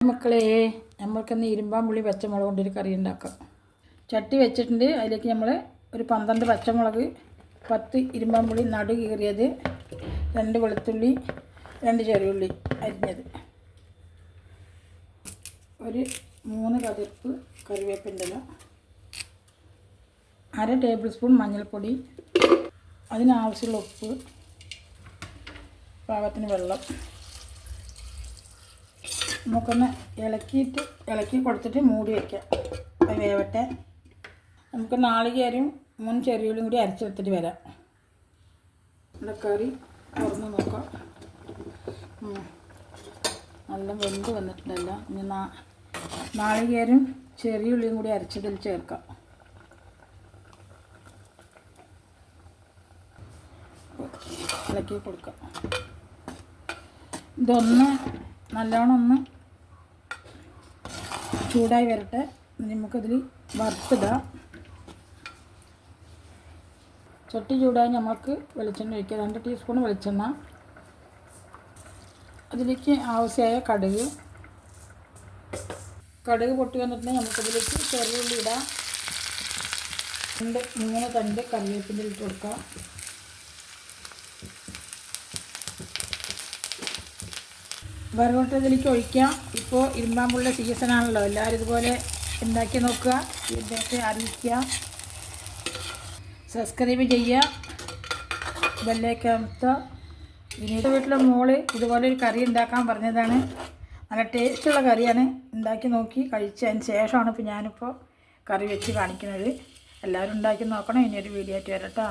മക്കളെ, നമ്മൾക്കൊന്ന് ഇരുമ്പാമ്പുളി പച്ചമുളക് കൊണ്ടൊരു കറി ഉണ്ടാക്കാം. ചട്ടി വെച്ചിട്ടുണ്ട്. അതിലേക്ക് നമ്മൾ ഒരു 12 പച്ചമുളക്, 10 ഇരുമ്പാമ്പുളി നടു കീറിയത്, 2 വെളുത്തുള്ളി, 2 ചെറിയുള്ളി അരിഞ്ഞത്, ഒരു 3 കതിർപ്പ് കറിവേപ്പിൻ്റെ ഇല, 1/2 ടേബിൾ സ്പൂൺ മഞ്ഞൾപ്പൊടി, അതിനാവശ്യമുള്ള ഉപ്പ്, പാകത്തിന് വെള്ളം. നമുക്കൊന്ന് ഇളക്കി കൊടുത്തിട്ട് മൂടി വയ്ക്കാം. അത് വേവട്ടെ. നമുക്ക് നാളികേരം 3 ചെറിയുള്ളിയും കൂടി അരച്ചെടുത്തിട്ട് വരാം. ഇവിടെ കറി തുറന്ന് നോക്കാം. നല്ല വെന്ത് വന്നിട്ടുണ്ടല്ലോ. ഇനി നാളികേരം ചെറിയുള്ളിയും കൂടി അരച്ചതിൽ ചേർക്കാം. ഇളക്കി കൊടുക്കാം. ഇതൊന്ന് നല്ലോണം ഒന്ന് ചൂടായി വരട്ടെ. നമുക്കതിൽ വറുത്തിടാം. ചട്ടി ചൂടായി നമുക്ക് വെളിച്ചെണ്ണ ഒഴിക്കുക. 2 ടീസ്പൂൺ വെളിച്ചെണ്ണ. അതിലേക്ക് ആവശ്യമായ കടുക് പൊട്ടി വന്നിട്ടുണ്ടെങ്കിൽ നമുക്കതിലേക്ക് ചെറിയുള്ളി ഇടാം. 3 തണ്ട് കറിവേപ്പിൻ്റെ ഇട്ട് കൊടുക്കാം. വറുത്തതിലേക്ക് ഒഴിക്കാം. ഇപ്പോൾ ഇരുമ്പാമ്പുളിയുടെ സീസണാണല്ലോ. എല്ലാവരും ഇതുപോലെ ഉണ്ടാക്കി നോക്കുക. ഇതിലേക്ക് അറിയിക്കുക. സബ്സ്ക്രൈബ് ചെയ്യുക. ബെല്ലൈക്കൺ അമർത്തുക. ഇനിയുടെ വീട്ടിലെ മോള് ഇതുപോലെ ഒരു കറി ഉണ്ടാക്കാൻ പറഞ്ഞതാണ്. നല്ല ടേസ്റ്റുള്ള കറിയാണ്. ഉണ്ടാക്കി നോക്കി കഴിച്ചതിന് ശേഷമാണ് ഇപ്പോൾ ഞാനിപ്പോൾ കറി വെച്ച് കാണിക്കുന്നത്. എല്ലാവരും ഉണ്ടാക്കി നോക്കണം. ഇനിയൊരു വീഡിയോ ആയിട്ട് വരട്ടോ.